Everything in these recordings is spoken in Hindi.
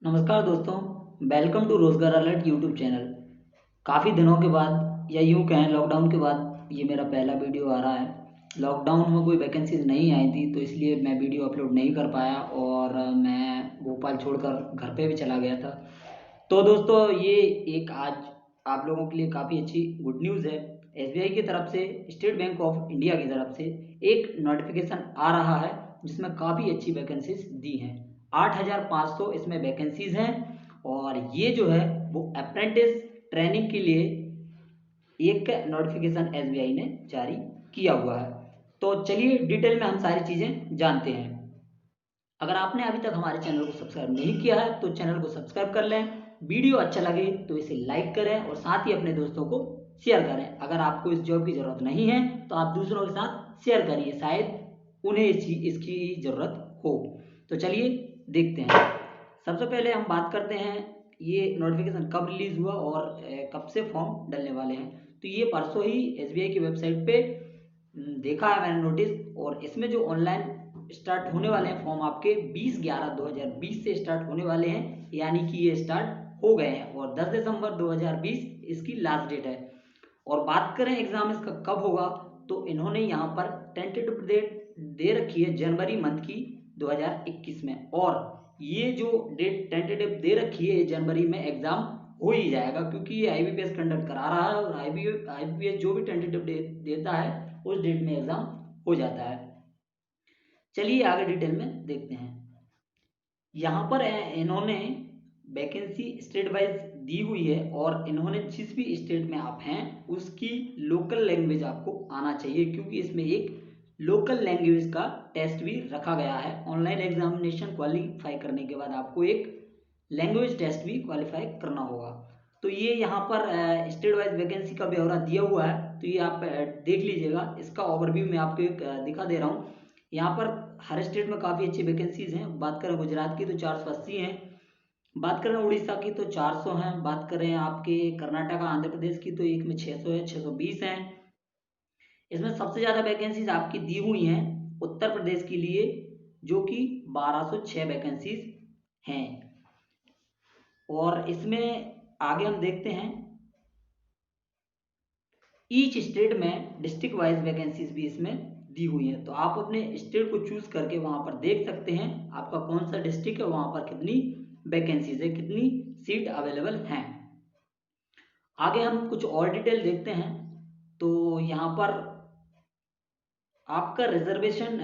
नमस्कार दोस्तों। वेलकम टू रोजगार अलर्ट यूट्यूब चैनल। काफ़ी दिनों के बाद या यूँ कहें लॉकडाउन के बाद ये मेरा पहला वीडियो आ रहा है। लॉकडाउन में कोई वैकेंसीज नहीं आई थी तो इसलिए मैं वीडियो अपलोड नहीं कर पाया और मैं भोपाल छोड़कर घर पे भी चला गया था। तो दोस्तों ये एक आज आप लोगों के लिए काफ़ी अच्छी गुड न्यूज़ है। एसबीआई की तरफ से, स्टेट बैंक ऑफ इंडिया की तरफ से एक नोटिफिकेशन आ रहा है जिसमें काफ़ी अच्छी वैकेंसीज दी हैं। 8,500 इसमें वैकेंसीज हैं और ये जो है वो अप्रेंटिस ट्रेनिंग के लिए एक नोटिफिकेशन एसबीआई ने जारी किया हुआ है। तो चलिए डिटेल में हम सारी चीज़ें जानते हैं। अगर आपने अभी तक हमारे चैनल को सब्सक्राइब नहीं किया है तो चैनल को सब्सक्राइब कर लें। वीडियो अच्छा लगे तो इसे लाइक करें और साथ ही अपने दोस्तों को शेयर करें। अगर आपको इस जॉब की ज़रूरत नहीं है तो आप दूसरों के साथ शेयर करिए, शायद उन्हें इसकी ज़रूरत हो। तो चलिए देखते हैं। सबसे पहले हम बात करते हैं ये नोटिफिकेशन कब रिलीज़ हुआ और कब से फॉर्म डलने वाले हैं। तो ये परसों ही एसबीआई की वेबसाइट पे देखा है मैंने नोटिस, और इसमें जो ऑनलाइन स्टार्ट होने वाले हैं फॉर्म आपके 20/11/2020 से स्टार्ट होने वाले हैं, यानी कि ये स्टार्ट हो गए हैं और 10 दिसंबर 2020 इसकी लास्ट डेट है। और बात करें एग्ज़ाम इसका कब होगा तो इन्होंने यहाँ पर टेंटेटिव डेट दे रखी है जनवरी मंथ की 2021 में। और ये जो डेट टेंटेटिव दे रखी है जनवरी में एग्ज़ाम हो ही जाएगा, क्योंकि ये आईबीपीएस कंडक्ट करा रहा है और आईबीपीएस जो भी टेंटेटिव डेट देता है उस डेट में एग्ज़ाम हो जाता है। चलिए आगे डिटेल में देखते हैं। यहाँ पर इन्होंने वैकेंसी स्टेट वाइज दी हुई है और इन्होंने जिस भी स्टेट में आप हैं उसकी लोकल लैंग्वेज आपको आना चाहिए, क्योंकि इसमें एक लोकल लैंग्वेज का टेस्ट भी रखा गया है। ऑनलाइन एग्जामिनेशन क्वालिफाई करने के बाद आपको एक लैंग्वेज टेस्ट भी क्वालिफाई करना होगा। तो ये यहाँ पर स्टेट वाइज वैकेंसी का ब्यौरा दिया हुआ है, तो ये आप देख लीजिएगा। इसका ओवरव्यू मैं आपको एक दिखा दे रहा हूँ। यहाँ पर हर स्टेट में काफ़ी अच्छी वैकेंसीज हैं। बात करें गुजरात की तो 480 हैं, बात करें उड़ीसा की तो 400 हैं, बात करें आपके कर्नाटका आंध्र प्रदेश की तो एक में 600 है, 620 हैं। इसमें सबसे ज़्यादा वैकेंसीज आपकी दी हुई हैं उत्तर प्रदेश के लिए, जो कि 1206 वैकेंसीज हैं। और इसमें आगे हम देखते हैं ईच स्टेट में डिस्ट्रिक्ट वाइज वैकेंसीज भी इसमें दी हुई हैं। तो आप अपने स्टेट को चूज करके वहां पर देख सकते हैं आपका कौन सा डिस्ट्रिक्ट है, वहां पर कितनी वैकेंसीज है, कितनी सीट अवेलेबल हैं। आगे हम कुछ और डिटेल देखते हैं। तो यहाँ पर आपका रिजर्वेशन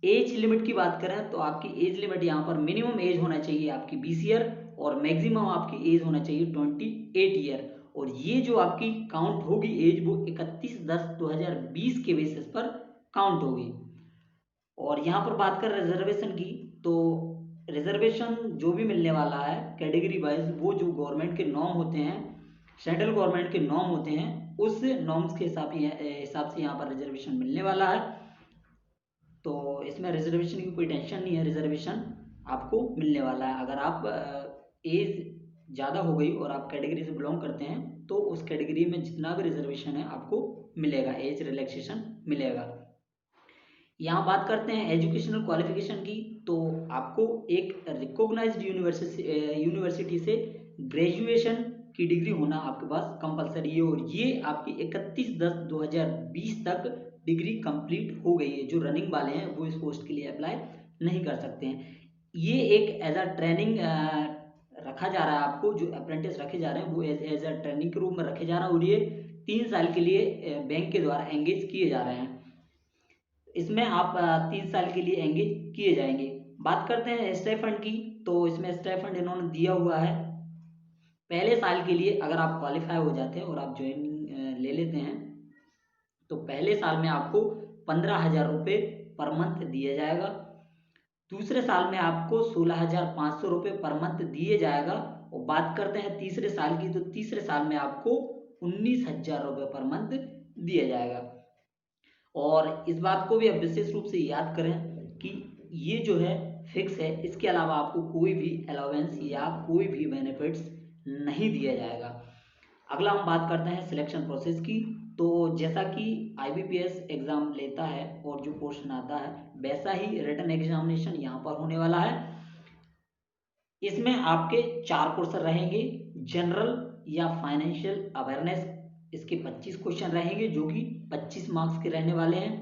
एज लिमिट की बात करें तो आपकी एज लिमिट यहाँ पर मिनिमम एज होना चाहिए आपकी 20 ईयर और मैक्सिमम आपकी एज होना चाहिए 28 ईयर। और ये जो आपकी काउंट होगी एज वो 31/10/2020 के बेसिस पर काउंट होगी। और यहाँ पर बात करें रिजर्वेशन की तो रिजर्वेशन जो भी मिलने वाला है कैटेगरी वाइज, वो जो गवर्नमेंट के नॉर्म होते हैं, सेंट्रल गवर्नमेंट के नॉर्म होते हैं, उस नॉर्म्स के हिसाब से यहाँ पर रिजर्वेशन मिलने वाला है। तो इसमें रिजर्वेशन की कोई टेंशन नहीं है, रिजर्वेशन आपको मिलने वाला है। अगर आप एज ज़्यादा हो गई और आप कैटेगरी से बिलोंग करते हैं तो उस कैटेगरी में जितना भी रिजर्वेशन है आपको मिलेगा, एज रिलैक्सेशन मिलेगा। यहाँ बात करते हैं एजुकेशनल क्वालिफिकेशन की, तो आपको एक रिकॉग्नाइज्ड यूनिवर्सिटी से ग्रेजुएशन की डिग्री होना आपके पास कंपलसरी है। और ये आपकी 31/10/2020 तक डिग्री कंप्लीट हो गई है। जो रनिंग वाले हैं वो इस पोस्ट के लिए अप्लाई नहीं कर सकते हैं। ये एक एज अ ट्रेनिंग रखा जा रहा है आपको, जो अप्रेंटिस रखे जा रहे हैं वो एज अ ट्रेनिंग के रूप में रखे जा रहे हैं और ये 3 साल के लिए बैंक के द्वारा एंगेज किए जा रहे हैं। इसमें आप 3 साल के लिए एंगेज किए जाएंगे। बात करते हैं स्टाइपेंड की, तो इसमें स्टाइपेंड इन्होंने दिया हुआ है पहले साल के लिए। अगर आप क्वालिफाई हो जाते हैं और आप ज्वाइनिंग ले लेते हैं तो पहले साल में आपको 15,000 रुपये पर मंथ दिया जाएगा। दूसरे साल में आपको 16,500 रुपये पर मंथ दिए जाएगा। और बात करते हैं तीसरे साल की, तो तीसरे साल में आपको 19,000 रुपये पर मंथ दिया जाएगा। और इस बात को भी आप विशेष रूप से याद करें कि ये जो है फिक्स है, इसके अलावा आपको कोई भी अलाउंस या कोई भी बेनिफिट्स नहीं दिया जाएगा। अगला हम बात करते हैं सिलेक्शन प्रोसेस की। तो जैसा कि आईबीपीएस एग्ज़ाम लेता है और जो क्वेश्चन आता है वैसा ही रिटन एग्जामिनेशन यहाँ पर होने वाला है। इसमें आपके 4 क्वेश्चन रहेंगे। जनरल या फाइनेंशियल अवेयरनेस, इसके 25 क्वेश्चन रहेंगे जो कि 25 मार्क्स के रहने वाले हैं।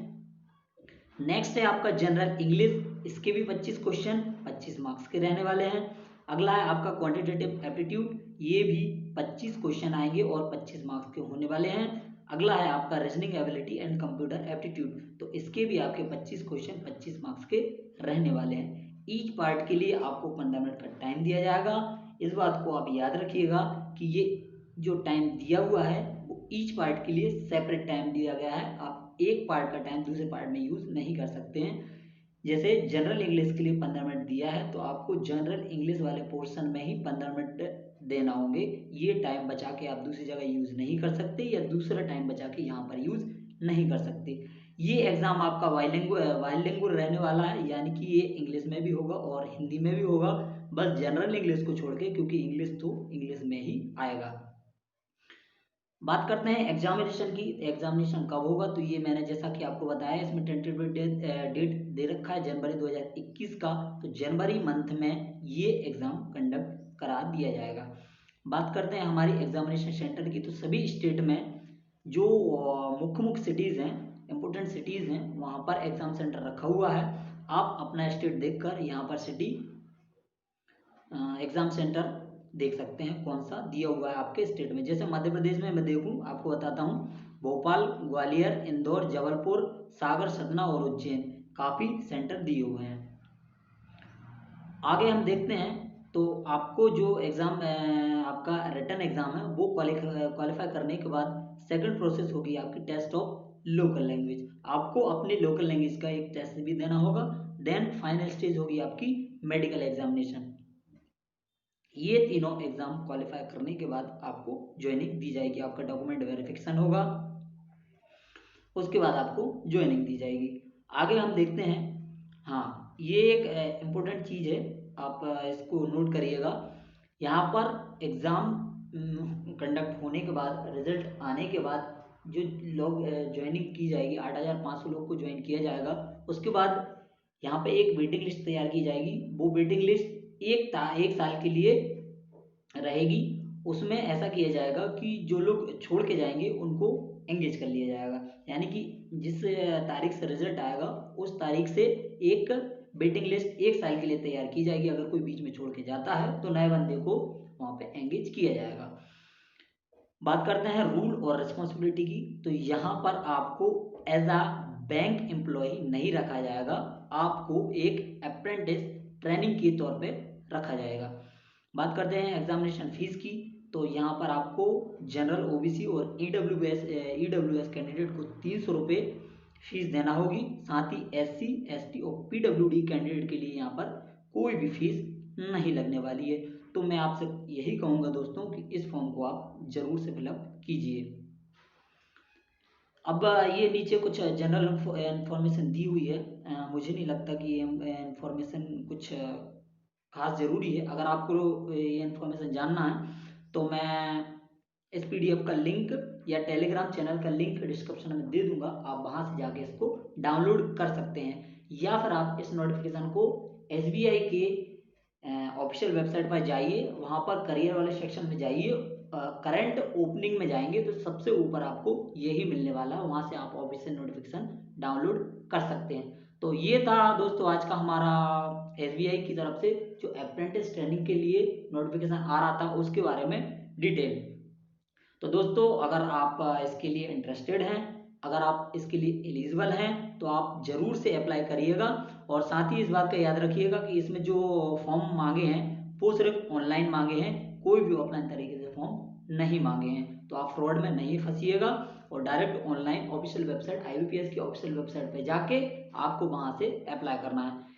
नेक्स्ट है आपका जनरल इंग्लिश, इसके भी 25 क्वेश्चन 25 मार्क्स के रहने वाले हैं। अगला है आपका क्वांटिटेटिव एप्टीट्यूड, ये भी 25 क्वेश्चन आएंगे और 25 मार्क्स के होने वाले हैं। अगला है आपका reasoning ability and computer aptitude, तो इसके भी आपके 25 क्वेश्चन 25 मार्क्स के रहने वाले हैं। ईच पार्ट के लिए आपको 15 मिनट का टाइम दिया जाएगा। इस बात को आप याद रखिएगा कि ये जो टाइम दिया हुआ है वो ईच पार्ट के लिए सेपरेट टाइम दिया गया है। आप एक पार्ट का टाइम दूसरे पार्ट में यूज नहीं कर सकते हैं। जैसे जनरल इंग्लिश के लिए 15 मिनट दिया है तो आपको जनरल इंग्लिश वाले पोर्शन में ही 15 मिनट देना होंगे। ये टाइम बचा के आप दूसरी जगह यूज नहीं कर सकते या दूसरा टाइम बचा के यहाँ पर यूज नहीं कर सकते। ये एग्जाम आपका बाइलिंगुअल रहने वाला है, यानी कि ये इंग्लिश में भी होगा और हिंदी में भी होगा, बस जनरल इंग्लिश को छोड़ के, क्योंकि इंग्लिश तो इंग्लिश में ही आएगा। बात करते हैं एग्जामिनेशन की। एग्जामिनेशन कब होगा, तो ये मैंने जैसा कि आपको बताया, इसमें टेंटेटिव डेट दे रखा है जनवरी 2021 का, तो जनवरी मंथ में ये एग्जाम कंडक्ट करा दिया जाएगा। बात करते हैं हमारी एग्जामिनेशन सेंटर की, तो सभी स्टेट में जो मुख्य मुख्य सिटीज़ हैं, इंपोर्टेंट सिटीज़ हैं, वहाँ पर एग्जाम सेंटर रखा हुआ है। आप अपना स्टेट देखकर यहाँ पर सिटी एग्जाम सेंटर देख सकते हैं कौन सा दिया हुआ है आपके स्टेट में। जैसे मध्य प्रदेश में मैं देखूं, आपको बताता हूं, भोपाल, ग्वालियर, इंदौर, जबलपुर, सागर, सतना और उज्जैन काफ़ी सेंटर दिए हुए हैं। आगे हम देखते हैं, तो आपको जो एग्ज़ाम आपका रिटन एग्ज़ाम है वो क्वालिफाई करने के बाद सेकंड प्रोसेस होगी आपकी टेस्ट ऑफ लोकल लैंग्वेज। आपको अपनी लोकल लैंग्वेज का एक टेस्ट भी देना होगा। देन फाइनल स्टेज होगी आपकी मेडिकल एग्जामिनेशन। ये तीनों एग्जाम क्वालिफाई करने के बाद आपको ज्वाइनिंग दी जाएगी। आपका डॉक्यूमेंट वेरिफिकेशन होगा, उसके बाद आपको ज्वाइनिंग दी जाएगी। आगे हम देखते हैं, हाँ ये एक इम्पोर्टेंट चीज़ है, आप इसको नोट करिएगा। यहाँ पर एग्ज़ाम कंडक्ट होने के बाद, रिजल्ट आने के बाद जो लोग ज्वाइनिंग की जाएगी, 8,500 लोग को ज्वाइन किया जाएगा। उसके बाद यहाँ पे एक वेटिंग लिस्ट तैयार की जाएगी। वो वेटिंग लिस्ट एक साल के लिए रहेगी। उसमें ऐसा किया जाएगा कि जो लोग छोड़ के जाएंगे उनको एंगेज कर लिया जाएगा, यानी कि जिस तारीख से रिजल्ट आएगा उस तारीख से एक वेटिंग लिस्ट एक साल के लिए तैयार की जाएगी। अगर कोई बीच में छोड़ के जाता है तो नए बंदे को वहाँ पे एंगेज किया जाएगा। बात करते हैं रूल और रिस्पॉन्सिबिलिटी की, तो यहाँ पर आपको एज अ बैंक एम्प्लॉय नहीं रखा जाएगा, आपको एक अप्रेंटिस ट्रेनिंग के तौर पे रखा जाएगा। बात करते हैं एग्जामिनेशन फीस की, तो यहाँ पर आपको जनरल, ओबीसी और ईडब्ल्यूएस कैंडिडेट को 300 रुपये फीस देना होगी। साथ ही एससी, एसटी और पीडब्ल्यूडी कैंडिडेट के लिए यहाँ पर कोई भी फीस नहीं लगने वाली है। तो मैं आपसे यही कहूँगा दोस्तों कि इस फॉर्म को आप जरूर से फिलअप कीजिए। अब ये नीचे कुछ जनरल इंफॉर्मेशन दी हुई है। मुझे नहीं लगता कि ये इंफॉर्मेशन कुछ खास ज़रूरी है। अगर आपको ये इन्फॉर्मेशन जानना है तो मैं इस पीडीएफ का लिंक या टेलीग्राम चैनल का लिंक डिस्क्रिप्शन में दे दूंगा, आप वहाँ से जाके इसको डाउनलोड कर सकते हैं। या फिर आप इस नोटिफिकेशन को एसबीआई के ऑफिशियल वेबसाइट पर जाइए, वहाँ पर करियर वाले सेक्शन में जाइए, करंट ओपनिंग में जाएंगे तो सबसे ऊपर आपको यही मिलने वाला है, वहाँ से आप ऑफिशियल नोटिफिकेशन डाउनलोड कर सकते हैं। तो ये था दोस्तों आज का हमारा एसबीआई की तरफ से जो अप्रेंटिस ट्रेनिंग के लिए नोटिफिकेशन आ रहा था उसके बारे में डिटेल। तो दोस्तों अगर आप इसके लिए इंटरेस्टेड हैं, अगर आप इसके लिए एलिजिबल हैं तो आप ज़रूर से अप्लाई करिएगा। और साथ ही इस बात का याद रखिएगा कि इसमें जो फॉर्म मांगे हैं वो सिर्फ ऑनलाइन मांगे हैं, कोई भी ऑफलाइन तरीके से फॉर्म नहीं मांगे हैं। तो आप फ्रॉड में नहीं फंसिएगा और direct online official website, IBPS की ऑफिशियल वेबसाइट पे जाके आपको वहाँ से अप्लाई करना है।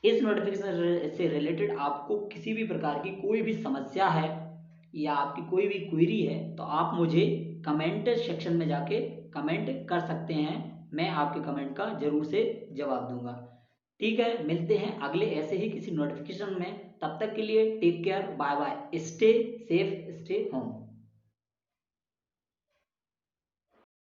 इस नोटिफिकेशन से रिलेटेड आपको किसी भी प्रकार की कोई भी समस्या है या आपकी कोई भी क्वेरी है तो आप मुझे कमेंट सेक्शन में जाके कमेंट कर सकते हैं, मैं आपके कमेंट का जरूर से जवाब दूंगा। ठीक है, मिलते हैं अगले ऐसे ही किसी नोटिफिकेशन में। तब तक के लिए take care, bye bye, stay safe, stay home.